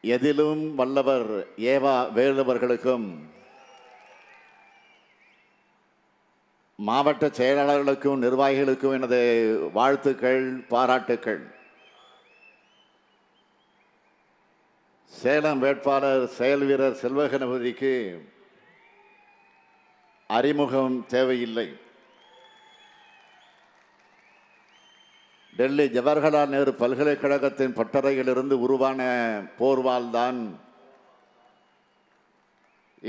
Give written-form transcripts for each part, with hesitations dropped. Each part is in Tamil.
எதிலும் வல்லவர் ஏவா வேலுவர்களுக்கும் மாவட்ட செயலாளர்களுக்கும் நிர்வாகிகளுக்கும் எனது வாழ்த்துக்கள், பாராட்டுக்கள். சேலம் வேட்பாளர் செயல் வீரர் செல்வ கணபதிக்கு அறிமுகம் தேவையில்லை. டெல்லி ஜவஹர்லால் நேரு பல்கலைக்கழகத்தின் பட்டறையிலிருந்து உருவான போர்வால்தான்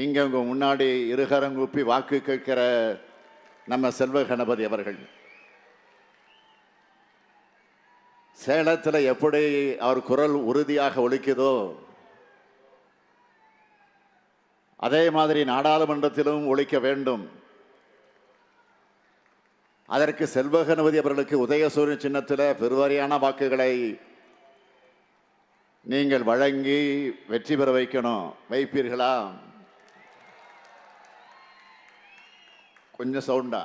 இங்கே உங்க முன்னாடி இருகரங்கூப்பி வாக்கு கேட்கிற நம்ம செல்வ கணபதி அவர்கள். சேலத்தில் எப்படி அவர் குரல் உறுதியாக ஒலிக்குதோ அதே மாதிரி நாடாளுமன்றத்திலும் ஒலிக்க வேண்டும். அதற்கு செல்வ கணபதி அவர்களுக்கு உதயசூரியன் சின்னத்தில் பெருவாரியான வாக்குகளை நீங்கள் வழங்கி வெற்றி பெற வைக்கணும். வைப்பீர்களா? கொஞ்சம் சவுண்டா.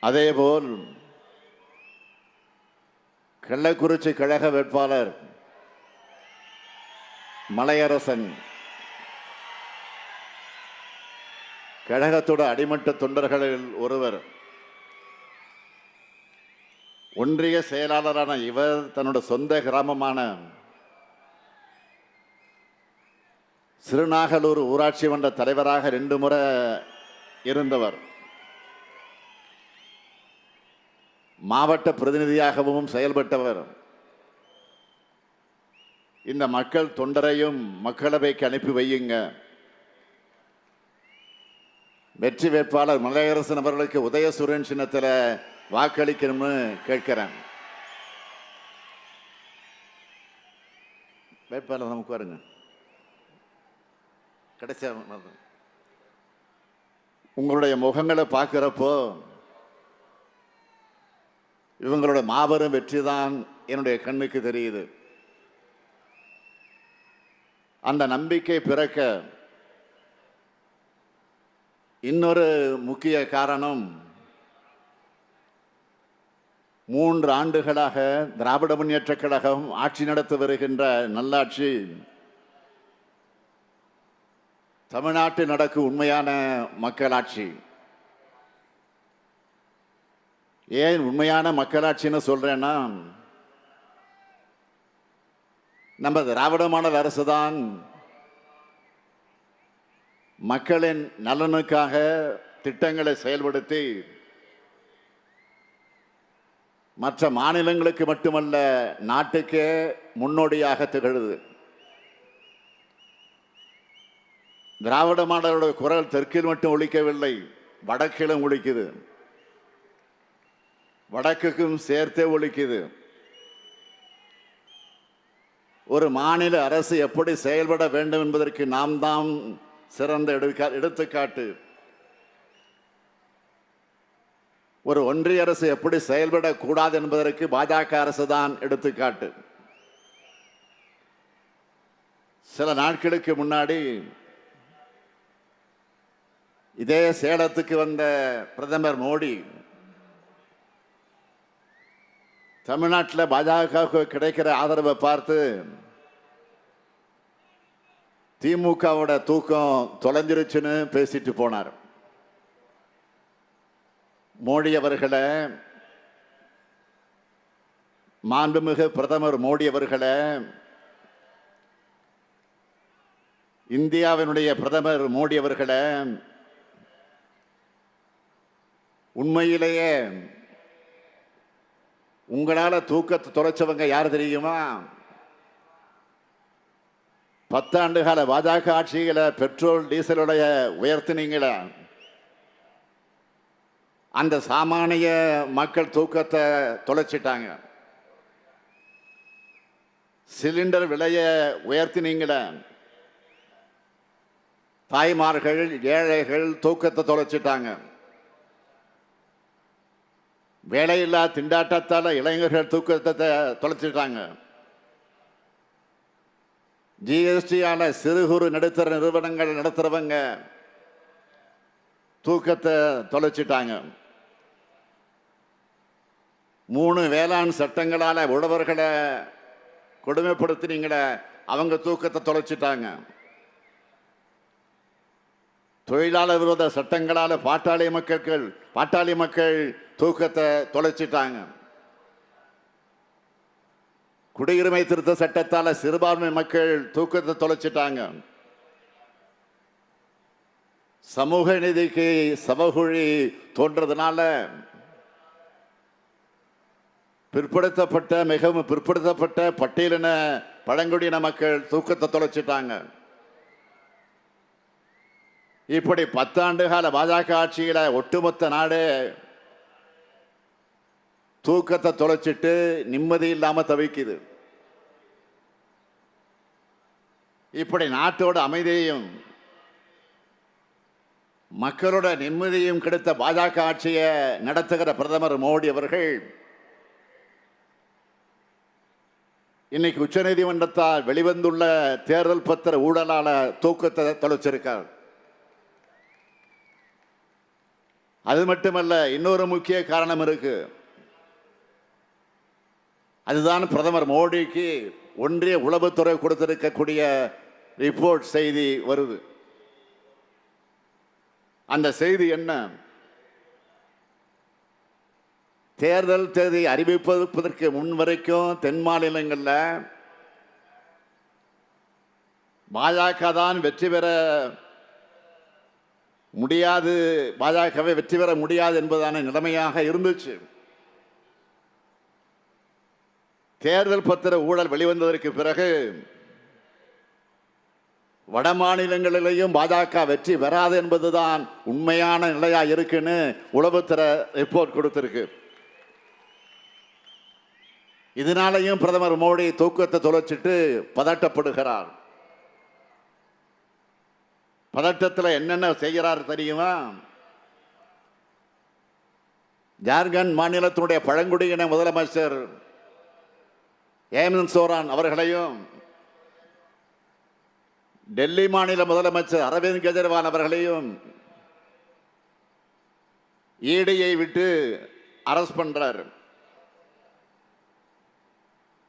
அதேபோல் கள்ளக்குறிச்சி கழக வேட்பாளர் மலையரசன் கழகத்தோட அடிமட்ட தொண்டர்களில் ஒருவர். ஒன்றிய செயலாளரான இவர் தன்னோட சொந்த கிராமமான சிறுநாகலூர் ஊராட்சி மன்ற தலைவராக 2 முறை இருந்தவர். மாவட்ட பிரதிநிதியாகவும் செயல்பட்டவர். இந்த மக்கள் தொண்டரையும் மக்களவைக்கு அனுப்பி வையுங்க. வெற்றி வேட்பாளர் மலையரசன் அவர்களுக்கு உதயசூரியன் சின்னத்தில் வாக்களிக்கணும்னு கேட்கிறேன். வேட்பாளர் நமக்கு வருங்க. கடைசியா உங்களுடைய முகங்களை பார்க்கிறப்போ இவங்களோட மாபெரும் வெற்றி தான் என்னுடைய கண்ணுக்கு தெரியுது. அந்த நம்பிக்கை பிறக்க இன்னொரு முக்கிய காரணம், 3 ஆண்டுகளாக திராவிட முன்னேற்ற கழகம் ஆட்சி நடத்தி வருகின்ற நல்லாட்சி தமிழ்நாட்டில் நடக்கும் உண்மையான மக்களாட்சி. ஏன் உண்மையான மக்களாட்சின்னு சொல்றேன்னா, நம்ம திராவிட மாடல் அரசு தான் மக்களின் நலனுக்காக திட்டங்களை செயல்படுத்தி மற்ற மாநிலங்களுக்கு மட்டுமல்ல நாட்டுக்கே முன்னோடியாக திகழுது. திராவிட மாடலோட குரல் தெற்கில் மட்டும் ஒலிக்கவில்லை, வடக்கிலும் ஒலிக்குது, வடக்குக்கும் சேர்த்தே ஒலிக்குது. ஒரு மாநில அரசு எப்படி செயல்பட வேண்டும் என்பதற்கு நாம் தான் சிறந்த எடுத்துக்காட்டு. ஒரு ஒன்றிய அரசு எப்படி செயல்படக்கூடாது என்பதற்கு பாஜக அரசு தான் எடுத்துக்காட்டு. சில நாட்களுக்கு முன்னாடி இதே சேலத்துக்கு வந்த பிரதமர் மோடி தமிழ்நாட்டில் பாஜகவுக்கு கிடைக்கிற ஆதரவை பார்த்து திமுகவோட தூக்கம் தொலைஞ்சிருச்சுன்னு பேசிட்டு போனார். மோடி அவர்களை, மாண்புமிகு பிரதமர் மோடி அவர்களை, இந்தியாவினுடைய பிரதமர் மோடி அவர்களை உண்மையிலேயே உங்களால தூக்கத்தை தொலைச்சவங்க யார் தெரியுமா? 10 ஆண்டு கால பாஜக ஆட்சிகளை பெட்ரோல் டீசலுடைய உயர்த்தினீங்களா, அந்த சாமானிய மக்கள் தூக்கத்தை தொலைச்சிட்டாங்க. சிலிண்டர் விலையை உயர்த்தினீங்களா, தாய்மார்கள் ஏழைகள் தூக்கத்தை தொலைச்சிட்டாங்க. வேலையில்லா திண்டாட்டத்தால் இளைஞர்கள் தூக்கத்தை தொலைச்சிட்டாங்க. ஜிஎஸ்டியால சிறு குறு நடுத்தர நிறுவனங்கள் நடத்துறவங்க தூக்கத்தை தொலைச்சிட்டாங்க. 3 வேளாண் சட்டங்களால் உழவர்களை கொடுமைப்படுத்தினீங்களே, அவங்க தூக்கத்தை தொலைச்சிட்டாங்க. தொழிலாளர் விரோத சட்டங்களால பாட்டாளி மக்கள் தூக்கத்தை தொலைச்சிட்டாங்க. குடியுரிமை திருத்த சட்டத்தால சிறுபான்மை மக்கள் தூக்கத்தை தொலைச்சிட்டாங்க. சமூக நீதிக்கு சபகுழி தோன்றதுனால மிகவும் பிற்படுத்தப்பட்ட பட்டியலின பழங்குடியின மக்கள் தூக்கத்தை தொலைச்சிட்டாங்க. இப்படி 10 ஆண்டு கால பாஜக ஆட்சியில ஒட்டுமொத்த நாடு தூக்கத்தை தொலைச்சிட்டு நிம்மதி இல்லாம தவிக்குது. இப்படி நாட்டோட அமைதியையும் மக்களோட நிம்மதியும் கெடுத்த பாஜக ஆட்சியை நடத்துகிற பிரதமர் மோடி அவர்கள் இன்னைக்கு உச்சநீதிமன்றத்தால் வெளிவந்துள்ள தேர்தல் பத்திர ஊழலால தூக்கத்தை தொலைச்சிருக்கார். அது மட்டுமல்ல, இன்னொரு முக்கிய காரணம் இருக்கு. அதுதான் பிரதமர் மோடிக்கு ஒன்றிய உளவுத்துறை கொடுத்திருக்கக்கூடிய ரிப்போர்ட் செய்தி வருது. அந்த செய்தி என்ன? தேர்தல் தேதி அறிவிப்பதற்கு முன் வரைக்கும் தென் மாநிலங்களில் பாஜக தான் வெற்றி பெற முடியாது, பாஜகவை வெற்றி பெற முடியாது என்பதான நிலைமையாக இருந்துச்சு. தேர்தல் பத்திர ஊழல் வெளிவந்ததற்கு பிறகு வட மாநிலங்களிலேயும் பாஜக வெற்றி பெறாது என்பதுதான் உண்மையான நிலையா இருக்குன்னு உளவுத்துறை ரிப்போர்ட் கொடுத்திருக்கு. இதனாலையும் பிரதமர் மோடி தூக்கத்தை தொலைச்சிட்டு பதட்டப்படுகிறார். பதட்டத்தில் என்னென்ன செய்கிறார் தெரியுமா? ஜார்க்கண்ட் மாநிலத்தினுடைய பழங்குடியின முதலமைச்சர் ஹேமந்த் சோரன் அவர்களையும் டெல்லி மாநில முதலமைச்சர் அரவிந்த் கெஜ்ரிவால் அவர்களையும் ஈடியை விட்டு அரெஸ்ட் பண்றார்.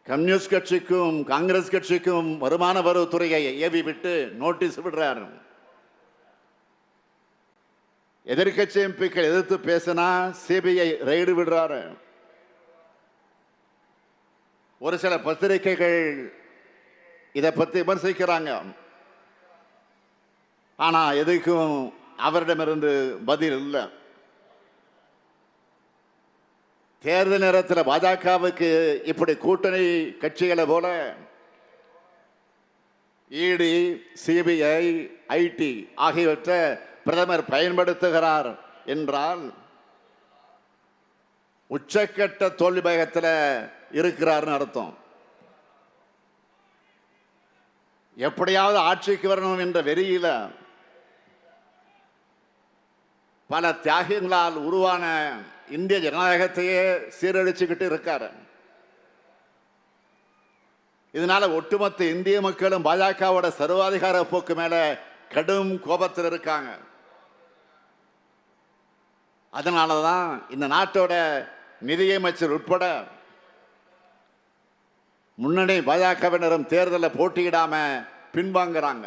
கம்யூனிஸ்ட் கட்சிக்கும் காங்கிரஸ் கட்சிக்கும் வருமான வரித்துறையை ஏவி விட்டு நோட்டீஸ் விடுறார். எதிர்கட்சி எம்பிக்கள் எதிர்த்து பேசினா சிபிஐ ரெய்டு விடுறாரு. ஒரு சில பத்திரிகைகள் இதை பத்தி விமர்சிக்கிறாங்க. ஆனா எதுக்கும் அவரிடமிருந்து பதில் இல்லை. தேர்தல் நேரத்தில் பாஜகவுக்கு இப்படி கூட்டணி கட்சிகளை போல இடி, சிபிஐ, ஐடி ஆகியவற்றை பிரதமர் பயன்படுத்துகிறார் என்றால் உச்சக்கட்ட தோல்வி பயத்தில் இருக்கிறார்னு அர்த்தம். எப்படியாவது ஆட்சிக்கு வரணும் என்ற வெறியில பல தியாகங்களால் உருவான இந்திய ஜனநாயகத்தையே சீரழிச்சுக்கிட்டு இருக்காரு. இதனால ஒட்டுமொத்த இந்திய மக்களும் பாஜகவோட சர்வாதிகார போக்கு மேல கடும் கோபத்தில் இருக்காங்க. அதனாலதான் இந்த நாட்டோட நிதியமைச்சர் உட்பட முன்னணி பாஜகவினரும் தேர்தலில் போட்டியிடாம பின்வாங்குறாங்க.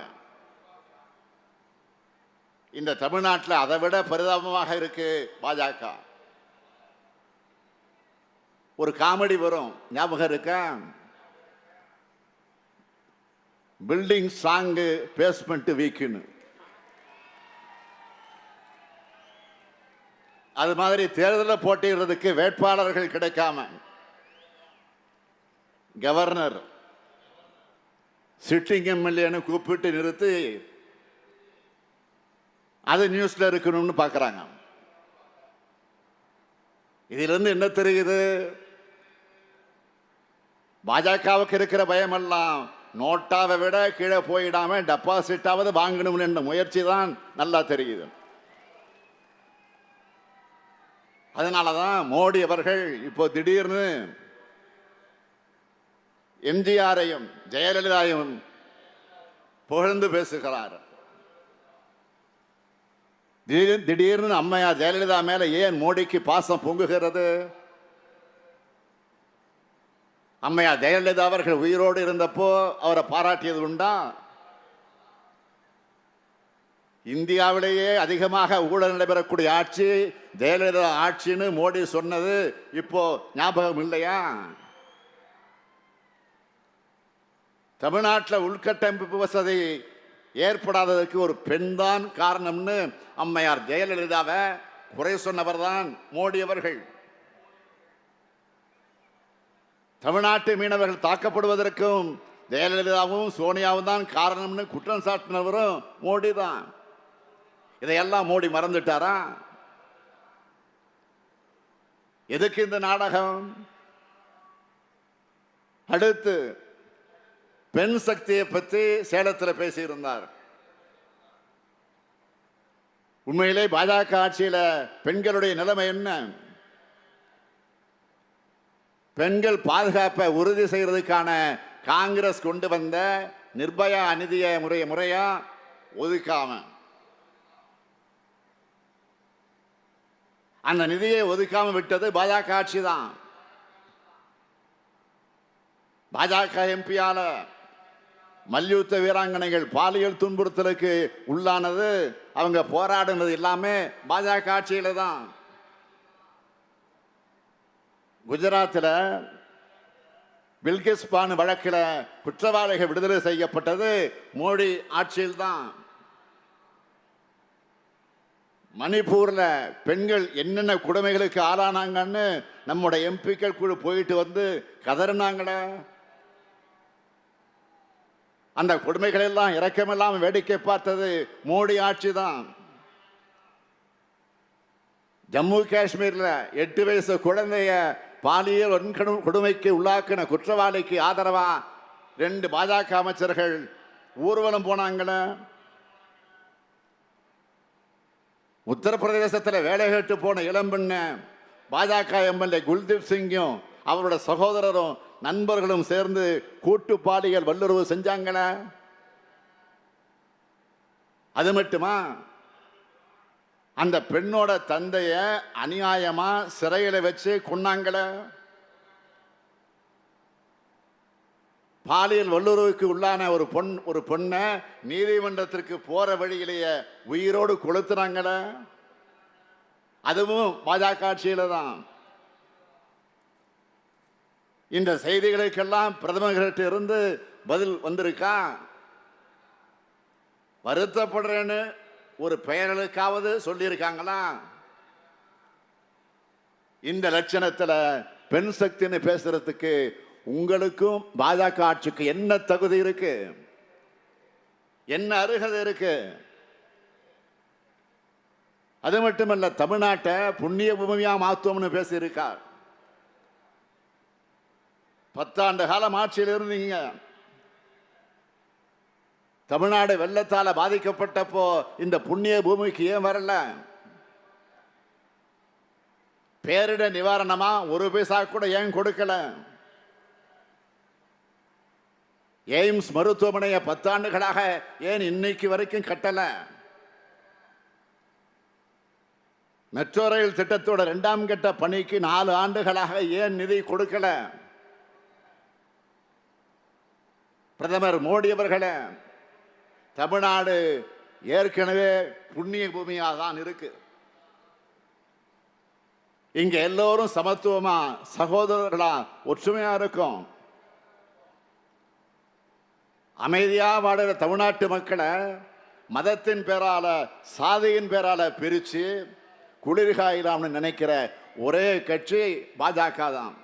இந்த தமிழ்நாட்டில் அதை விட பரிதாபமாக இருக்கு பாஜக. ஒரு காமெடி வரும், ஞாபகம் இருக்கா? பில்டிங் ஸ்ட்ராங்கு, பேஸ்மெண்ட் வீக்குன்னு. அது மாதிரி தேர்தலில் போட்டியிடுறதுக்கு வேட்பாளர்கள் கிடைக்காம கவர்னர் சிட்டிங் எம்எல்ஏன்னு கூப்பிட்டு நிறுத்தி அது நியூஸ்ல இருக்கணும்னு பார்க்குறாங்க. இதிலிருந்து என்ன தெரியுது? பாஜகவுக்கு இருக்கிற பயமெல்லாம் நோட்டாவை விட கீழே போயிடாம டெபாசிட்டாவது வாங்கணும் என்ற முயற்சி தான் நல்லா தெரியுது. அதனாலதான் மோடி அவர்கள் இப்போ திடீர்னு எம்ஜிஆரையும் ஜெயலலிதாவையும் புகழ்ந்து பேசுகிறார். திடீர்னு அம்மையார் ஜெயலலிதா மேல ஏன் மோடிக்கு பாசம் பொங்குகிறது? அம்மையார் ஜெயலலிதா அவர்கள் உயிரோடு இருந்தப்போ அவரை பாராட்டியது உண்டா? இந்தியாவிலேயே அதிகமாக ஊழல் நடைபெறக்கூடிய ஆட்சி ஜெயலலிதா ஆட்சின்னு மோடி சொன்னது இப்போ ஞாபகம் இல்லையா? தமிழ்நாட்டில் உள்கட்டமைப்பு வசதி ஏற்படாததற்கு ஒரு பெண் தான் காரணம்னு அம்மையார் ஜெயலலிதாவை குறை சொன்னவர் தான் மோடி அவர்கள். தமிழ்நாட்டு மீனவர்கள் தாக்கப்படுவதற்கும் ஜெயலலிதாவும் சோனியாவும் தான் காரணம்னு குற்றம் சாட்டினவரும் மோடி தான். இதையெல்லாம் மோடி மறந்துட்டாரா? எதுக்கு இந்த நாடகம்? அடுத்து பெண் சக்தியை பற்றி சேலத்தில் பேசியிருந்தார். உண்மையிலே பாஜக ஆட்சியில பெண்களுடைய நிலைமை என்ன? பெண்கள் பாதுகாப்பை உறுதி செய்யறதுக்கான காங்கிரஸ் கொண்டு வந்த நிர்பயா நிதியை முறையா ஒதுக்காம அந்த நிதியை ஒதுக்காம விட்டது பாஜக ஆட்சி தான். பாஜக எம்பியால மல்யுத்த வீராங்கனைகள் பாலியல் துன்புறுத்தலுக்கு உள்ளானது, அவங்க போராடுனது எல்லாமே பாஜக ஆட்சியில தான். குஜராத்தில் பில்கிஸ் பானு வழக்கில் குற்றவாளிகள் விடுதலை செய்யப்பட்டது மோடி ஆட்சியில் தான். மணிப்பூர்ல பெண்கள் என்னென்ன கொடுமைகளுக்கு ஆளானாங்கன்னு நம்முடைய எம்பிக்கள் குழு போயிட்டு வந்து கதறினாங்களே. அந்த கொடுமைகள் எல்லாம் இரக்கமெல்லாம் வேடிக்கை பார்த்தது மோடி ஆட்சி தான். ஜம்மு காஷ்மீர்ல 8 வயசு குழந்தைய பாலியல் கொடுமைக்கு உள்ளாக்கின குற்றவாளிக்கு ஆதரவா 2 பாஜக அமைச்சர்கள் ஊர்வலம் போனாங்களே. உத்தரப்பிரதேசத்தில் வேலை கேட்டு போன இளம்பெண்ண பாஜக எம்எல்ஏ குல்தீப் சிங்கும் அவரோட சகோதரரும் நண்பர்களும் சேர்ந்து கூட்டு பாலியல் வல்லுறவு செஞ்சாங்களே. அது மட்டுமா, அந்த பெண்ணோட தந்தைய அநியாயமா சிறையில வச்சு கொன்னாங்களே. பாலியல் வல்லுறவுக்கு உள்ளான ஒரு பொண்ணை நீதிமன்றத்திற்கு போற வழியிலேயே உயிரோடு கொளுத்துறாங்களே. அதுவும் பாஜக ஆட்சியில தான். இந்த செய்திகளுக்கெல்லாம் பிரதமர்கிட்ட இருந்து பதில் வந்திருக்கா? வருத்தப்படுறேன்னு ஒரு பெயர்களுக்காவது சொல்லியிருக்காங்களா? இந்த லட்சணத்தில் பெண் சக்தின்னு பேசுறதுக்கு உங்களுக்கும் பாஜக ஆட்சிக்கு என்ன தகுதி இருக்கு? என்ன அருகதை இருக்கு? அது மட்டுமல்ல, தமிழ்நாட்டை புண்ணிய பூமியா மாத்துவோம்னு பேசியிருக்கார். 10 ஆண்டு காலம் ஆட்சியில் இருந்தீங்க. தமிழ்நாடு வெள்ளத்தால பாதிக்கப்பட்டப்போ இந்த புண்ணிய பூமிக்கு ஏன் வரல? பேரிட நிவாரணமா 1 பைசா கூட ஏன் கொடுக்கல? எய்ம்ஸ் மருத்துவமனையை 10 ஆண்டுகளாக ஏன் இன்னைக்கு வரைக்கும் கட்டல? மெட்ரோ ரயில் திட்டத்தோட 2ஆம் கட்ட பணிக்கு 4 ஆண்டுகளாக ஏன் நிதி கொடுக்கல? பிரதமர் மோடி அவர்களே, தமிழ்நாடு ஏற்கனவே புண்ணிய பூமியாக தான் இருக்கு. இங்க எல்லோரும் சமத்துவமா சகோதரர்களா ஒற்றுமையா இருக்கும். அமைதியா வாடுற தமிழ்நாட்டு மக்களை மதத்தின் பேரால சாதியின் பேரால பிரிச்சு குளிர்காயிலாம்னு நினைக்கிற ஒரே கட்சி பாஜக தான்.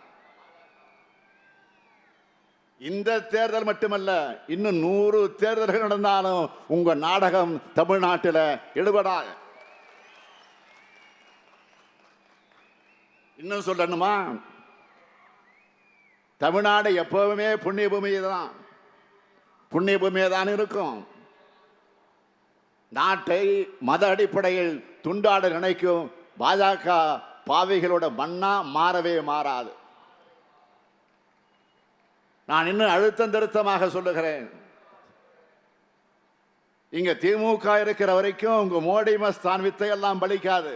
இந்த தேர்தல் மட்டுமல்ல, இன்னும் 100 தேர்தல்கள் நடந்தாலும் உங்க நாடகம் தமிழ்நாட்டில் எடுபடாது. இன்னும் சொல்லணுமா, தமிழ்நாடு எப்பவுமே புண்ணிய பூமியை தான், புண்ணிய பூமியை தான் இருக்கும். நாட்டை மத அடிப்படையில் துண்டாட நினைக்கும் பாஜக பாவிகளோட மண்ணா மாறவே மாறாது. நான் இன்னும் அழுத்தம் திருத்தமாக சொல்லுகிறேன், இங்க திமுக இருக்கிற வரைக்கும் உங்க மோடி மஸ்தான் வித்தை எல்லாம் பலிக்காது.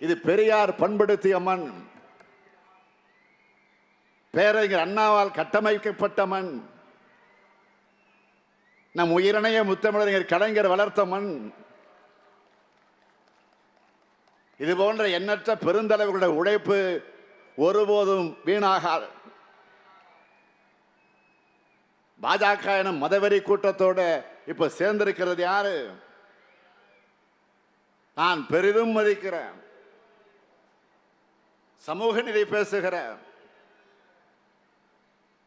இது பெரியார் பண்படுத்திய மண். பேரறிஞர் அண்ணாவால் கட்டமைக்கப்பட்ட மண், நம் உயிரினைய முத்தமிழறிஞர் கலைஞர் வளர்த்த மண். இது போன்ற எண்ணற்ற பெருந்தலைவர்களுடைய உழைப்பு ஒருபோதும் வீணாகாது. பாஜக எனும் மதவெறி கூட்டத்தோட இப்ப சேர்ந்திருக்கிறது யாரு? நான் பெரிதும் மதிக்கிறேன், சமூக நீதி பேசுகிற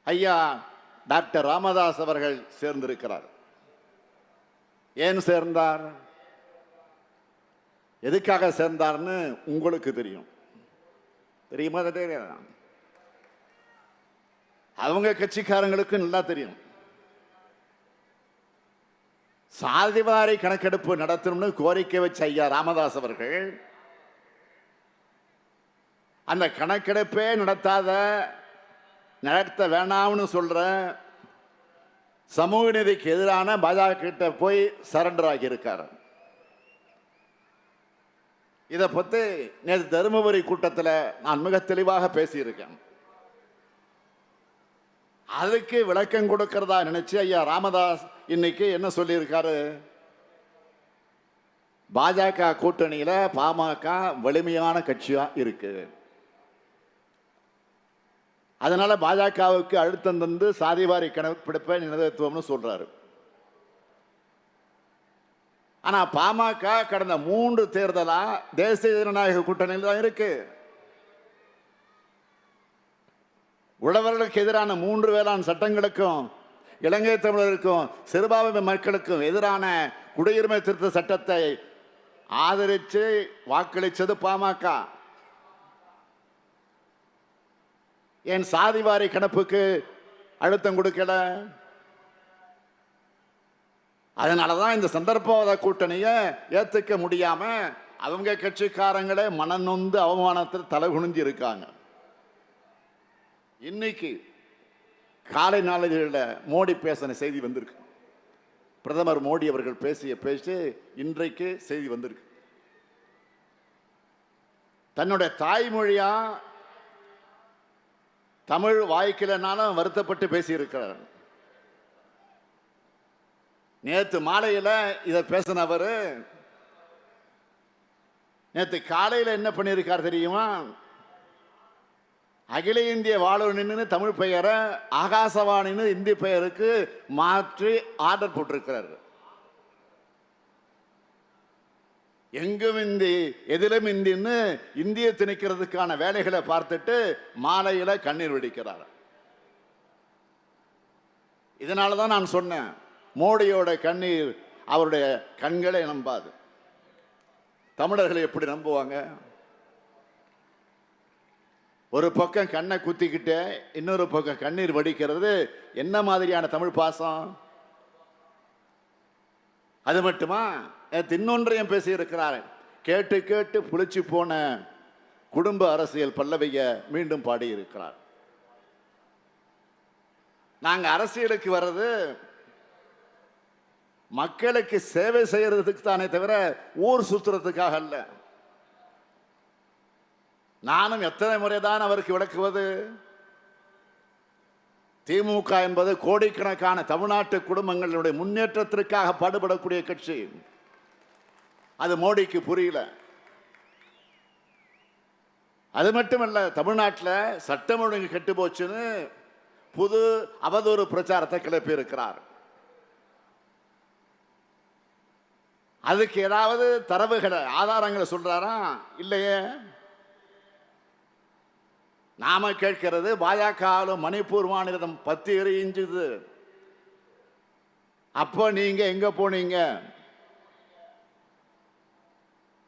ஐயா டாக்டர் ராமதாஸ் அவர்கள் சேர்ந்திருக்கிறார். ஏன் சேர்ந்தார், எதுக்காக சேர்ந்தார்னு உங்களுக்கு தெரியும். தெரியுமா? தெரியாது. அவங்க கட்சிக்காரங்களுக்கு நல்லா தெரியும். சாதிவாரி கணக்கெடுப்பு நடத்தணும்னு கோரிக்கை வச்ச ஐயா ராமதாஸ் அவர்கள் அந்த கணக்கெடுப்பே நடத்த வேணாம்னு சொல்ற சமூக நீதிக்கு எதிரான பாஜக கிட்ட போய் சரண்டர் ஆகி இருக்காரு. இதை பத்தி நேற்று தருமபுரி கூட்டத்தில் நான் மிக தெளிவாக பேசியிருக்கேன். அதுக்கு விளக்கம் கொடுக்கிறதா நினைச்சு ஐயா ராமதாஸ் இன்னைக்கு என்ன சொல்லியிருக்காரு? பாஜக கூட்டணியில பாமக வலிமையான கட்சியா இருக்கு, அதனால பாஜகவுக்கு அழுத்தம் தந்து சாதிவாரி கணக்கெடுப்பை நிலைநிறுத்துவோம்னு சொல்றாரு. ஆனா பாமக கடந்த 3 தேர்தலா தேசிய ஜனநாயக கூட்டணியில் தான் இருக்கு. உழவர்களுக்கு எதிரான 3 வேளாண் சட்டங்களுக்கும் இலங்கை தமிழருக்கும் சிறுபான்மை மக்களுக்கும் எதிரான குடியுரிமை திருத்த சட்டத்தை ஆதரித்து வாக்களித்தது பாமக. என் சாதிவாரி கணப்புக்கு அழுத்தம் கொடுக்கல. அதனாலதான் இந்த சந்தர்ப்பவாத கூட்டணியை ஏத்துக்க முடியாம அவங்க கட்சிக்காரங்களே மனநொந்து அவமானத்தில் தலை குனிஞ்சு இருக்காங்க. இன்னைக்கு காலை நாளிதழில் மோடி பேசின செய்தி வந்திருக்கு. பிரதமர் மோடி அவர்கள் பேசிய பேச்சு இன்றைக்கு செய்தி வந்திருக்கு. தன்னுடைய தாய்மொழியா தமிழ் வாய்க்கலனாலும் வருத்தப்பட்டு பேசியிருக்கிறார். நேற்று மாலையில் இதை பேசினவர் நேற்று காலையில் என்ன பண்ணியிருக்கார் தெரியுமா? அகில இந்திய வானொலின்னு தமிழ் பெயரை ஆகாசவாணின்னு இந்தி பெயருக்கு மாற்றி ஆர்டர் போட்டிருக்கிறார். எங்கும் இந்தி எதிலும் இந்தின்னு இந்திய திணிக்கிறதுக்கான வேலைகளை பார்த்துட்டு மாலையில கண்ணீர் வெடிக்கிறார். இதனாலதான் நான் சொன்னேன், மோடியோட கண்ணீர் அவருடைய கண்களை நம்பாது. தமிழர்களை எப்படி நம்புவாங்க? ஒரு பக்கம் கண்ணை குத்திக்கிட்டு இன்னொரு பக்கம் கண்ணீர் வடிக்கிறது என்ன மாதிரியான தமிழ் பாசம்? அது மட்டுமா, இன்னொன்றையும் பேசி இருக்கிறார். கேட்டு கேட்டு புளிச்சு போன குடும்ப அரசியல் பல்லவிய மீண்டும் பாடி இருக்கிறார். நாங்க அரசியலுக்கு வர்றது மக்களுக்கு சேவை செய்யறதுக்கு தானே தவிர ஊர் சுத்துறதுக்காக அல்ல. நானும் எத்தனை முறைதான் அவருக்கு விளக்குவது? திமுக என்பது கோடிக்கணக்கான தமிழ்நாட்டு குடும்பங்களுடைய முன்னேற்றத்திற்காக பாடுபடக்கூடிய கட்சி. அது மோடிக்கு புரியல. அது மட்டுமல்ல, தமிழ்நாட்டில் சட்டம் ஒழுங்கு கெட்டு போச்சுன்னு புது அவதூறு பிரச்சாரத்தை கிளப்பி இருக்கிறார். அதுக்கு ஏதாவது தரவுகளை ஆதாரங்களை சொல்றாரா? இல்லையே. நாம கேட்கிறது, பாஜக மணிப்பூர் மாநிலம் 10 எரிஞ்சுது, அப்போ நீங்க எங்க போனீங்க?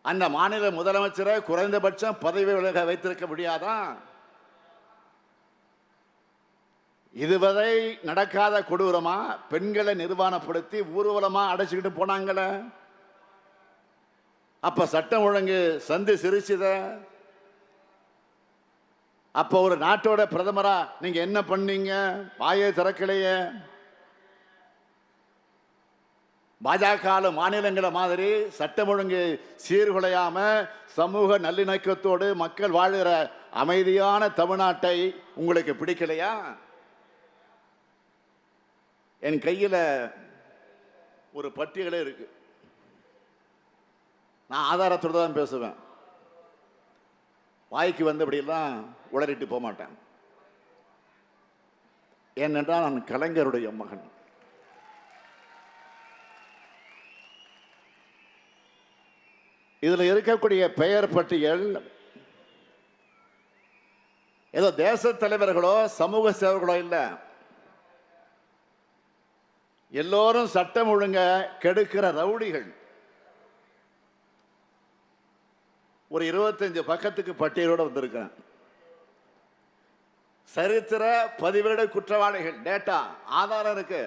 அந்த மாநில முதலமைச்சரை குறைந்தபட்சம் பதவி விலக வைத்திருக்க முடியாதா? இதுவரை நடக்காத கொடூரமா பெண்களை நிர்வாணப்படுத்தி ஊர்வலமா அடைச்சுக்கிட்டு போனாங்கள. அப்ப சட்டம் ஒழுங்கு சந்தி சிரிச்சுத. அப்ப ஒரு நாட்டோட பிரதமரா நீங்க என்ன பண்ணீங்க? வாயை திறக்கலையே. பாஜக மாநிலங்களை மாதிரி சட்டம் ஒழுங்கு சீர்குலையாம சமூக நல்லிணக்கத்தோடு மக்கள் வாழ்கிற அமைதியான தமிழ்நாட்டை உங்களுக்கு பிடிக்கலையா? என் கையில் ஒரு பட்டியலே இருக்கு. நான் ஆதாரத்தோடு தான் பேசுவேன். வாய்க்கு வந்தபடியெல்லாம் உளறிட்டு போக மாட்டேன். ஏனென்றால் நான் கலைஞருடைய மகன். இதில் இருக்கக்கூடிய பெயர் பட்டியல் ஏதோ தேச தலைவர்களோ சமூக சேவர்களோ இல்லை. எல்லோரும் சட்டம் ஒழுங்க கெடுக்கிற ரவுடிகள். ஒரு 25 பக்கத்துக்கு பட்டியலோடு வந்திருக்கேன். சரித்திர பதிவேடு குற்றவாளிகள், டேட்டா, ஆதாரம் இருக்கு.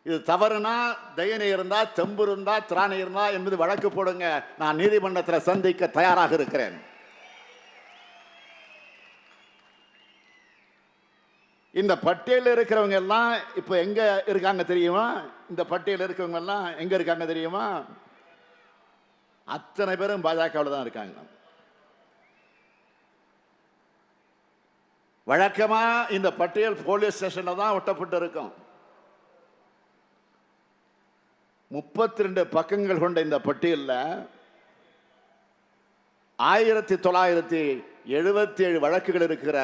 இது தவறுனா தயனை இருந்தா, தெம்பு இருந்தா, திராணி இருந்தா என்பது வழக்கு போடுங்க. நான் நீதிமன்றத்தில் சந்திக்க தயாராக இருக்கிறேன். இந்த பட்டியலில் இருக்கிறவங்க எல்லாம் இப்ப எங்க இருக்காங்க தெரியுமா? இந்த பட்டியலில் இருக்கிறவங்க எல்லாம் எங்க இருக்காங்க தெரியுமா? அத்தனை பேரும் பாஜகவில் தான் இருக்காங்க. வழக்கமா இந்த பட்டியல் போலீஸ் ஸ்டேஷன்ல தான் ஒட்டப்பட்டு இருக்கும். 32 பக்கங்கள் கொண்ட இந்த பட்டியலில் 1977 வழக்குகள் இருக்கிற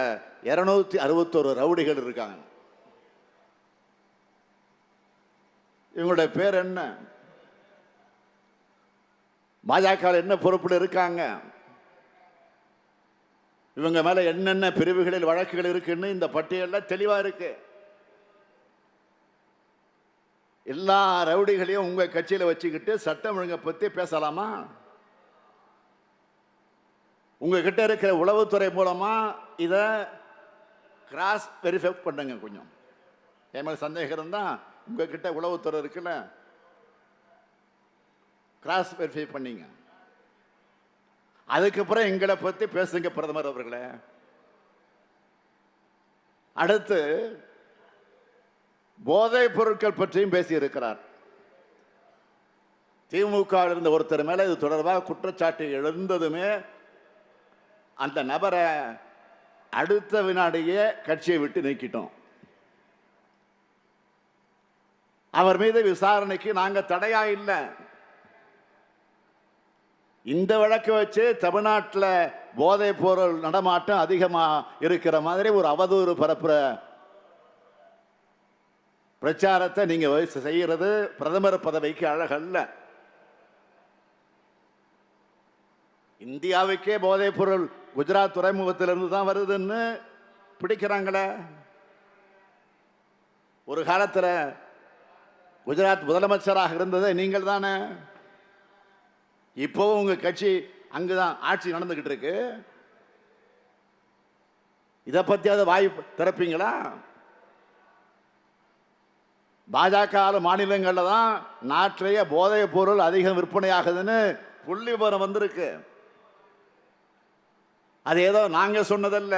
261 ரவுடிகள் இருக்காங்க. இவங்களுடைய பேர் என்ன? பாஜக என்ன பொறுப்பில் இருக்காங்க? இவங்க மேல என்னென்ன பிரிவுகளில் வழக்குகள் இருக்குன்னு இந்த பட்டியலில் தெளிவா இருக்கு. எல்லா ரவுடிகளையும் உங்க கட்சியில வச்சுக்கிட்டு சட்டம் ஒழுங்கை பத்தி பேசலாமா? உங்ககிட்ட இருக்கிற உளவுத்துறை மூலமா இத கிராஸ் வெரிஃபை பண்ணுங்க. கொஞ்சம் என் மேல சந்தேகம் இருந்தா உங்ககிட்ட உளவுத்துறை இருக்குல்ல, கிராஸ் வெரிஃபை பண்ணீங்க. அதுக்கப்புறம் எங்களை பத்தி பேசுங்க பிரதமர் அவர்களே. அடுத்து போதைப் பொருட்கள் பற்றியும் பேசி இருக்கிறார். திமுக இருந்த ஒருத்தர் மேல இது தொடர்பாக குற்றச்சாட்டு எழுந்ததுமே அந்த நபரை அடுத்த வினாடியே கட்சியை விட்டு நீக்கிட்டோம். அவர் மீது விசாரணைக்கு நாங்க தடையா இல்லை. இந்த வழக்கு வச்சு தமிழ்நாட்டில் போதைப் பொருள் நடமாட்டம் அதிகமா இருக்கிற மாதிரி ஒரு அவதூறு பரப்புற பிரச்சாரத்தை நீங்க செய்யறது பிரதமர் பதவிக்கு அழகல்ல. இந்தியாவுக்கே போதைப் பொருள் குஜராத் துறைமுகத்திலிருந்து தான் வருதுன்னு பிடிக்கிறாங்களே. ஒரு காலத்தில் குஜராத் முதலமைச்சராக இருந்தது நீங்கள் தானே. இப்போவும் உங்க கட்சி அங்குதான் ஆட்சி நடந்துகிட்டு இருக்கு. இதை பத்தியாவது வாய் திறப்பீங்களா? பாஜக மாநிலங்கள்ல தான் நாட்டிலேயே போதைப் பொருள் அதிகம் விற்பனையாகுதுன்னு புள்ளி விவரம் வந்திருக்கு. அது ஏதோ நாங்க சொன்னதல்ல.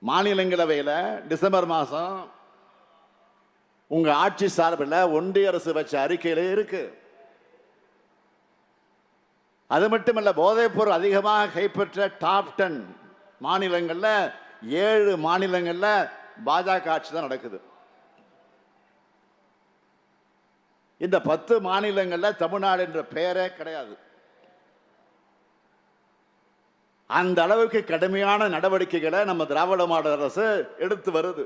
மாநிலங்களவையில் டிசம்பர் மாதம் உங்க ஆட்சி சார்பில் ஒன்றிய அரசு வச்ச அறிக்கையிலே இருக்கு. அது மட்டுமல்ல, போதைப் பொருள் அதிகமாக கைப்பற்ற டாப் 10 மாநிலங்கள்ல 7 மாநிலங்கள்ல பாஜக ஆட்சி தான் நடக்குது. இந்த 10 மாநிலங்கள்ல தமிழ்நாடு என்ற பெயரே கிடையாது. அந்த அளவுக்கு கடுமையான நடவடிக்கைகளை நம்ம திராவிட மாடல் அரசு எடுத்து வருது.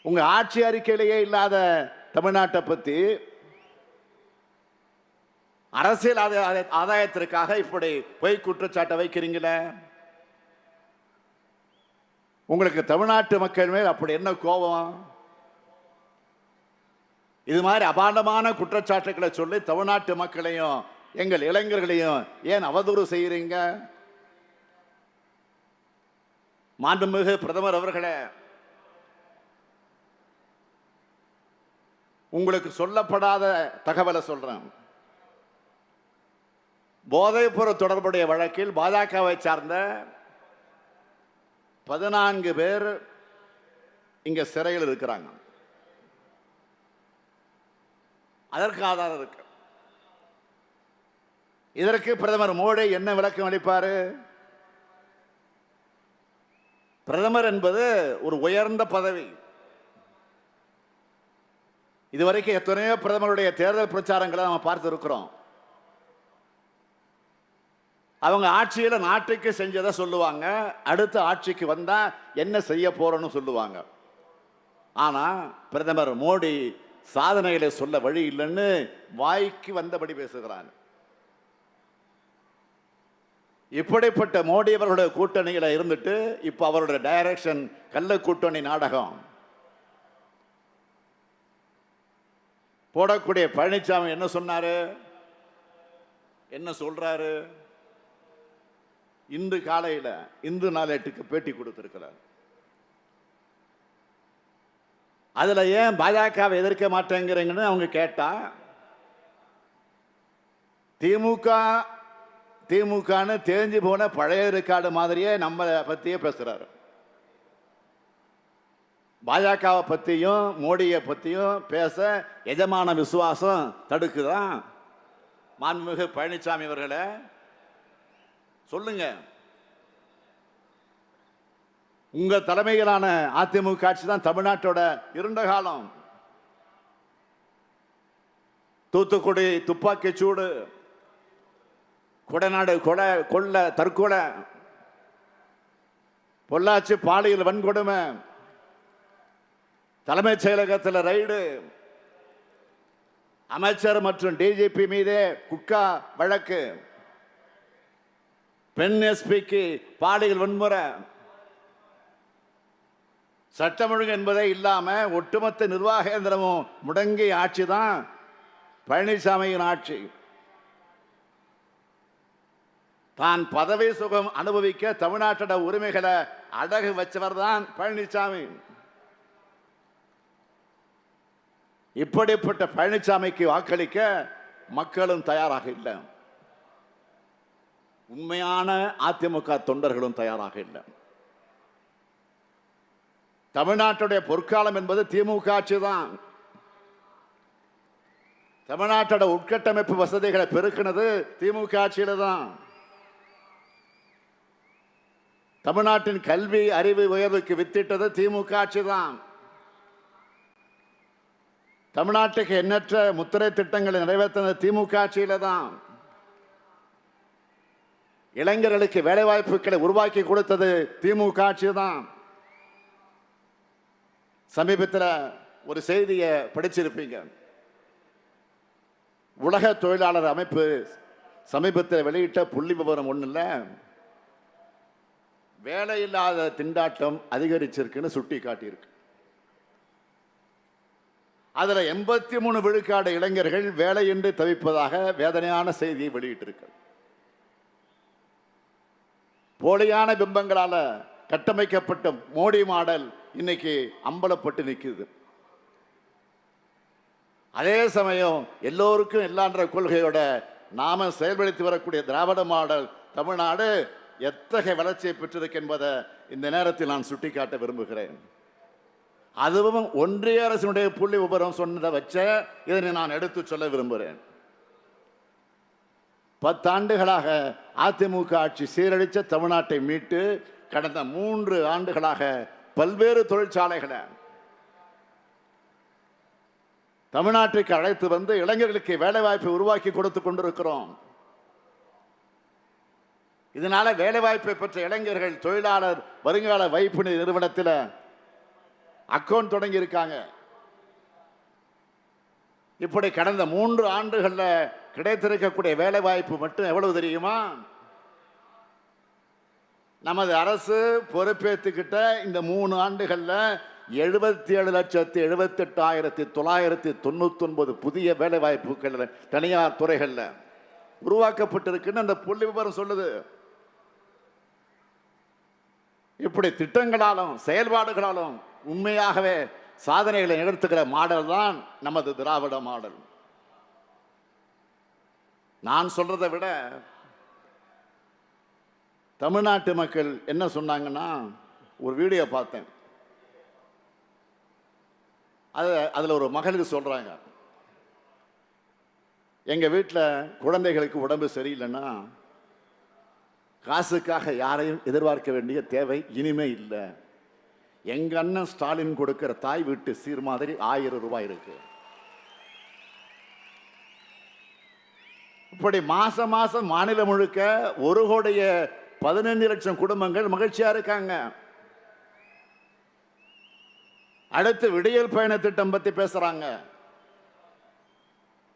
உங்க ஆட்சி அறிக்கையிலேயே இல்லாத தமிழ்நாட்டை பத்தி அரசியல் ஆதாயத்திற்காக இப்படி பொய் குற்றச்சாட்டை வைக்கிறீங்களே. உங்களுக்கு தமிழ்நாட்டு மக்கள் மேல் அப்படி என்ன கோபம்? இது மாதிரி அபாண்டமான குற்றச்சாட்டுகளை சொல்லி தமிழ்நாட்டு மக்களையும் எங்கள் இளைஞர்களையும் ஏன் அவதூறு செய்யறீங்க? மாண்புமிகு பிரதமர் அவர்களே, உங்களுக்கு சொல்லப்படாத தகவலை சொல்றேன். போதைப் பொருள் தொடர்புடைய வழக்கில் பாஜகவை சார்ந்த 14 பேர் இங்க சிறையில் இருக்கிறாங்க. அதற்கு ஆதாரம் இருக்கு. இதற்கு பிரதமர் மோடி என்ன விளக்கம் அளிப்பாரு? பிரதமர் என்பது ஒரு உயர்ந்த பதவி. இதுவரைக்கும் எத்தனையோ பிரதமருடைய தேர்தல் பிரச்சாரங்களை நம்ம பார்த்து இருக்கிறோம். அவங்க ஆட்சியில நாட்டுக்கு செஞ்சதை சொல்லுவாங்க, அடுத்த ஆட்சிக்கு வந்தா என்ன செய்ய போறோம்னு சொல்லுவாங்க. ஆனா பிரதமர் மோடி சாதனைகளை சொல்ல வழி இல்லைன்னு வாய்க்கு வந்தபடி பேசுகிறான். இப்படிப்பட்ட மோடி அவர்களுடைய கூட்டணியில இருந்துட்டு இப்ப அவருடைய டைரக்ஷன் கள்ள கூட்டணி நாடகம் போடக்கூடிய பழனிசாமி என்ன சொன்னாரு, என்ன சொல்றாரு? இன்று காலையில இந்து நாளேட்டுக்கு பேட்டி கொடுத்திருக்கிறார். அதுல ஏன் பாஜகவை எதிர்க்க மாட்டேங்கிறீங்கன்னு அவங்க கேட்டா, திமுகன்னு தேஞ்சு போன பழைய ரெக்கார்டு மாதிரியே நம்ம பத்தியே பேசுறாரு. பாஜகவை பத்தியும் மோடியை பத்தியும் பேச எஜமான விசுவாசம் தடுக்குதான். மாண்புமிகு பழனிசாமி அவர்களே சொல்லுங்க, உங்க தலைமையிலான அதிமுக ஆட்சி தான் தமிழ்நாட்டோட இருண்ட காலம். தூத்துக்குடி துப்பாக்கி சூடு, கொடநாடு கொலை, கொள்ள, தற்கொலை, பொள்ளாச்சி பாலியல் வன்கொடுமை, தலைமைச் செயலகத்தில் ரைடு, அமைச்சர் மற்றும் டிஜிபி மீதே குட்கா வழக்கு, பெண் எஸ்பிக்கு பாலியல் வன்முறை, சட்டம் ஒழுங்கு என்பதே இல்லாம ஒட்டுமொத்த நிர்வாக இயந்திரமும் முடங்கிய ஆட்சி தான் பழனிசாமியின் ஆட்சி. தான் பதவி சுகம் அனுபவிக்க தமிழ்நாட்டோட உரிமைகளை அடகு வச்சவர் தான் பழனிசாமி. இப்படிப்பட்ட பழனிசாமிக்கு வாக்களிக்க மக்களும் தயாராக இல்லை, உண்மையான அதிமுக தொண்டர்களும் தயாராக இல்லை. தமிழ்நாட்டுடைய பொற்காலம் என்பது திமுக ஆட்சி தான். தமிழ்நாட்டோட உட்கட்டமைப்பு வசதிகளை பெருக்கினது திமுக ஆட்சியில தான். தமிழ்நாட்டின் கல்வி அறிவு உயர்வுக்கு வித்திட்டது திமுக ஆட்சி தான். தமிழ்நாட்டுக்கு எண்ணற்ற முத்திரை திட்டங்களை நிறைவேற்றினது திமுக ஆட்சியில தான். இளைஞர்களுக்கு வேலை வாய்ப்புகளை உருவாக்கி கொடுத்தது திமுக ஆட்சி தான். சமீபத்தில் ஒரு செய்தியை படிச்சிருப்பீங்க. உலக தொழிலாளர் அமைப்பு சமீபத்தில் வெளியிட்ட புள்ளி விவரம் ஒண்ணு இல்ல, வேலையில்லாத திண்டாட்டம் அதிகரிச்சிருக்குன்னு சுட்டி காட்டியிருக்கு. அதுல 83 விழுக்காடு இளைஞர்கள் வேலையின்றி தவிப்பதாக வேதனையான செய்தியை வெளியிட்டிருக்கு. போலியான பிம்பங்களால கட்டமைக்கப்பட்ட மோடி மாடல் இன்னைக்கு அம்பலப்பட்டு நிற்குது. அதே சமயம் எல்லோருக்கும் எல்லான்ற கொள்கையோட நாம செயல்படுத்தி வரக்கூடிய திராவிட மாடல் தமிழ்நாடு எத்தகைய வளர்ச்சியை பெற்றிருக்கு என்பதை இந்த நேரத்தில் நான் சுட்டிக்காட்ட விரும்புகிறேன். அதுவும் ஒன்றிய அரசினுடைய புள்ளி விவரம் சொன்னதை வச்ச இதனை நான் எடுத்து சொல்ல விரும்புகிறேன். 10 ஆண்டுகளாக அதிமுக ஆட்சி சீரழிச்ச தமிழ்நாட்டை மீட்டு கடந்த 3 ஆண்டுகளாக பல்வேறு தொழிற்சாலைகளை தமிழ்நாட்டுக்கு அழைத்து வந்து இளைஞர்களுக்கு வேலை வாய்ப்பை உருவாக்கி கொடுத்து கொண்டிருக்கிறோம். இதனால வேலை வாய்ப்பை பெற்ற இளைஞர்கள் தொழிலாளர் வருங்கால வைப்பு நிறுவனத்தில் அக்கௌண்ட் தொடங்கி இருக்காங்க. இப்படி கடந்த 3 ஆண்டுகள்ல கிடைத்திருக்கக்கூடிய வேலை வாய்ப்பு மட்டும் எவ்வளவு தெரியுமா? நமது அரசு பொறுப்பேற்றுக்கிட்ட இந்த 3 ஆண்டுகள்ல 77,78,999 புதிய வேலை வாய்ப்புகள் தனியார் துறைகள்ல உருவாக்கப்பட்டிருக்குன்னு அந்த புள்ளி விவரம் சொல்லுது. இப்படி திட்டங்களாலும் செயல்பாடுகளாலும் உண்மையாகவே சாதனைகளை நிகழ்த்துகிற மாடல் தான் நமது திராவிட மாடல். நான் சொல்றதை விட தமிழ்நாட்டு மக்கள் என்ன சொன்னாங்கன்னா, ஒரு வீடியோ பார்த்தேன். அதுல ஒரு மகளிர் சொல்றாங்க, எங்கள் வீட்டில் குழந்தைகளுக்கு உடம்பு சரியில்லைன்னா காசுக்காக யாரையும் எதிர்பார்க்க வேண்டிய தேவை இனிமே இல்லை. எங்க அண்ணன் ஸ்டாலின் கொடுக்கிற தாய் வீட்டு சீர் மாதிரி 1000 ரூபாய் இருக்கு. இப்படி மாசம் மாசம் மாநிலம் முழுக்க 1,15,00,000 குடும்பங்கள் மகிழ்ச்சியா இருக்காங்க. அடுத்து விடியல் பயண திட்டம் பத்தி பேசுறாங்க.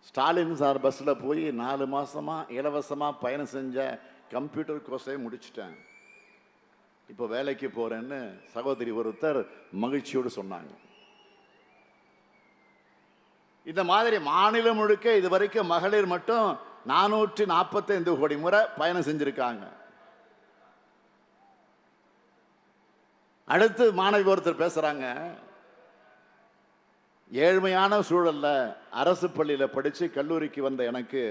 ஸ்டாலின் சார் பஸ்ல போய் 4 மாசமா இலவசமா பயணம் செஞ்ச கம்ப்யூட்டர் கோர்ஸை முடிச்சிட்டேன், இப்போ வேலைக்கு போறேன்னு சகோதரி ஒருத்தர் மகிழ்ச்சியோடு சொன்னாங்க. இந்த மாதிரி மாநிலம் முழுக்க இதுவரைக்கும் மகளிர் மட்டும் 445 கோடி முறை பயணம் செஞ்சிருக்காங்க. அடுத்து மாணவி ஒருத்தர் பேசுறாங்க, ஏழ்மையான சூழல்ல அரசு பள்ளியில படிச்சு கல்லூரிக்கு வந்த எனக்கு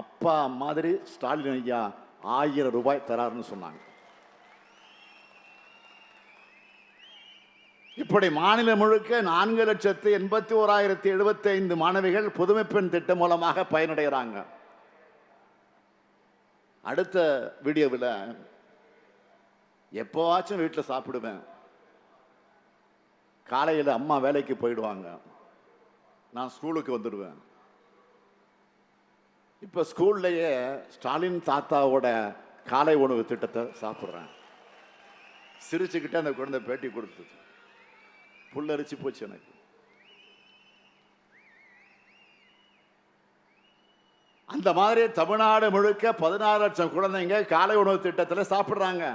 அப்பா மாதிரி ஸ்டாலின் ஐயா 1000 ரூபாய் தராருன்னு சொன்னாங்க. இப்படி மாநிலம் முழுக்க 4,81,075 மாணவிகள் புதுமை பெண் திட்டம் மூலமாக பயனடைகிறாங்க. அடுத்த வீடியோவில் எப்போவாச்சும் வீட்டில் சாப்பிடுவேன், காலையில் அம்மா வேலைக்கு போயிடுவாங்க, நான் ஸ்கூலுக்கு வந்துடுவேன். இப்போ ஸ்கூல்லையே ஸ்டாலின் தாத்தாவோட காலை உணவு திட்டத்தை சாப்பிட்றேன். சிரிச்சுக்கிட்டே அந்த குழந்தை பேட்டி கொடுத்தது, புல்லரிச்சு போச்சு எனக்கு. அந்த மாதிரி தமிழ்நாடு முழுக்க 16 லட்சம் குழந்தைங்க காலை உணவு திட்டத்தில் சாப்பிடுறாங்க.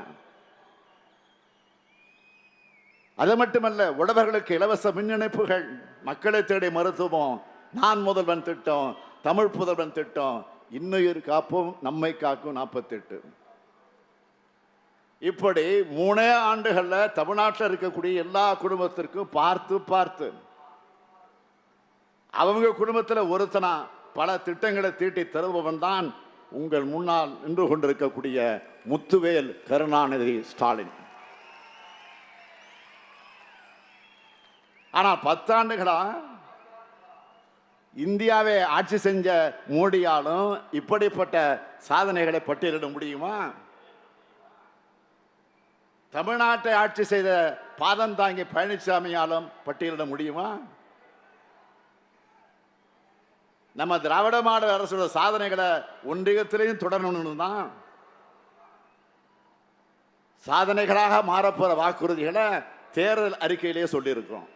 அது மட்டுமல்ல, உழவர்களுக்கு இலவச மின் இணைப்புகள், மக்களை தேடி மருத்துவம், நான் முதல்வன் திட்டம், தமிழ் புதல்வன் திட்டம், இன்னுயிர் காப்போம் நம்மை காக்கும் 48. இப்படி 3 ஆண்டுகள்ல தமிழ்நாட்டில் இருக்கக்கூடிய எல்லா குடும்பத்திற்கும் பார்த்து பார்த்து அவங்க குடும்பத்தில் ஒருத்தனா பல திட்டங்களை தீட்டி தருபவன் தான் உங்கள் முன்னால் நின்று கொண்டிருக்கக்கூடிய முத்துவேல் கருணாநிதி ஸ்டாலின். ஆனா 10 ஆண்டுகளா இந்தியாவை ஆட்சி செஞ்ச மோடியாலும் இப்படிப்பட்ட சாதனைகளை பட்டியலிட முடியுமா? தமிழ்நாட்டை ஆட்சி செய்த பாதம் தாங்கி பழனிசாமியாலும் பட்டியலிட முடியுமா? நம்ம திராவிட மாடல் அரசோட சாதனைகளை ஒன்றியத்திலையும் தொடரணும்னு தான் சாதனைகளாக மாறப்போற வாக்குறுதிகளை தேர்தல் அறிக்கையிலேயே சொல்லியிருக்கிறோம்.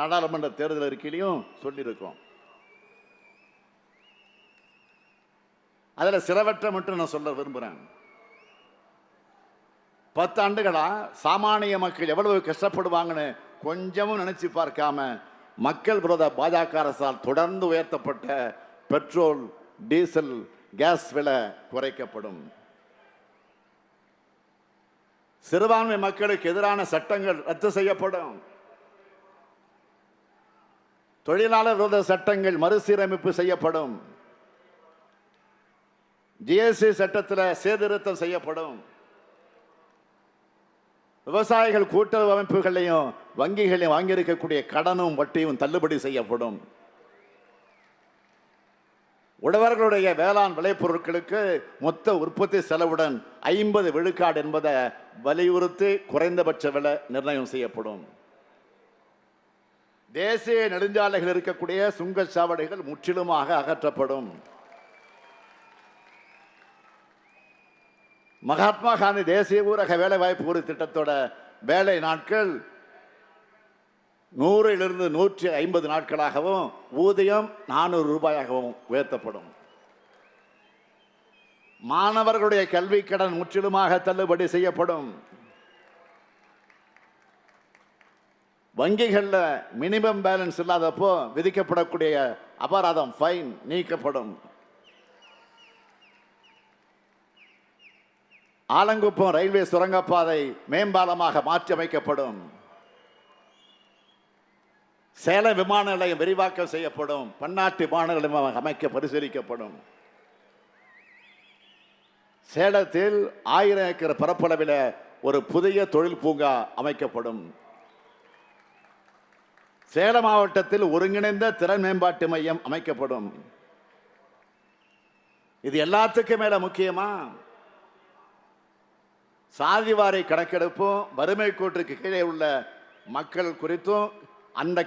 நாடாளுமன்ற தேர்தல் அறிக்கையிலையும் சொல்லியிருக்கிறோம். அதில் சிலவற்றை மட்டும் நான் சொல்ல விரும்புகிறேன். 10 ஆண்டுகளா சாமானிய மக்கள் எவ்வளவு கஷ்டப்படுவாங்கன்னு கொஞ்சமும் நினைச்சு பார்க்காம மக்கள் விரோத பாஜக அரசால் தொடர்ந்து உயர்த்தப்பட்ட பெட்ரோல், டீசல், கேஸ் விலை குறைக்கப்படும். சிறுபான்மை மக்களுக்கு எதிரான சட்டங்கள் ரத்து செய்யப்படும். தொழிலாளர் விரோத சட்டங்கள் மறுசீரமைப்பு செய்யப்படும். ஜிஎஸ்டி சட்டத்தில் சீர்திருத்தம் செய்யப்படும். விவசாயிகள் கூட்டுறவு அமைப்புகளையும் வங்கிகளையும் வாங்கியிருக்கக்கூடிய கடனும் வட்டியும் தள்ளுபடி செய்யப்படும். உழவர்களுடைய வேளாண் விளைபொருட்களுக்கு மொத்த உற்பத்தி செலவுடன் 50 விழுக்காடு என்பதை வலியுறுத்தி குறைந்தபட்ச விலை நிர்ணயம் செய்யப்படும். தேசிய நெடுஞ்சாலைகள் இருக்கக்கூடிய சுங்கச்சாவடிகள் முற்றிலுமாக அகற்றப்படும். மகாத்மா காந்தி தேசிய ஊரக வேலை வாய்ப்பு உறுதி திட்டத்தோட வேலை நாட்கள் 100 150 நாட்களாகவும் ஊதியம் 400 ரூபாயாகவும் உயர்த்தப்படும். மாணவர்களுடைய கல்வி கடன் முற்றிலுமாக தள்ளுபடி செய்யப்படும். வங்கிகளில் மினிமம் பேலன்ஸ் இல்லாதப்போ விதிக்கப்படக்கூடிய அபராதம் ஃபைன் நீக்கப்படும். ஆலங்குப்பம் ரயில்வே சுரங்கப்பாதை மேம்பாலமாக மாற்றி அமைக்கப்படும். சேலம் விமான நிலையம் விரிவாக்கம் செய்யப்படும். பன்னாட்டு விமான நிலையம் அமைக்க பரிசீலிக்கப்படும். சேலத்தில் 1000 ஏக்கர் பரப்பளவில் ஒரு புதிய தொழில் பூங்கா அமைக்கப்படும். சேலம் மாவட்டத்தில் ஒருங்கிணைந்த திறன் மேம்பாட்டு மையம் அமைக்கப்படும். இது எல்லாத்துக்கும் மேல முக்கியமா சாதிவாரி கணக்கெடுப்பும் வறுமை கோட்டுக்கு கீழே உள்ள மக்கள் குறித்தும் அந்த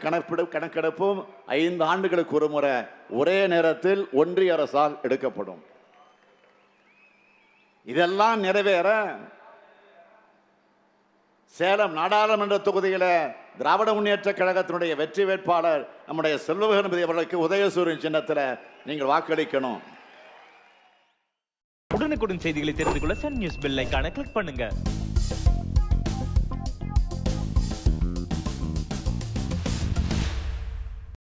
கணக்கெடுப்பும் 5 ஆண்டுகளுக்கு ஒரு முறை ஒரே நேரத்தில் ஒன்றிய அரசால் எடுக்கப்படும். இதெல்லாம் நிறைவேற சேலம் நாடாளுமன்ற தொகுதியில திராவிட முன்னேற்ற கழகத்தினுடைய வெற்றி வேட்பாளர் நம்முடைய செல்வகணபதி அவர்களுக்கு உதயசூரியன் சின்னத்தில் நீங்கள் வாக்களிக்கணும். உடனுக்குடன் செய்திகளை தெரிந்து கொள்ள சன் நியூஸ் பெல் ஐகானை கிளிக் பண்ணுங்க.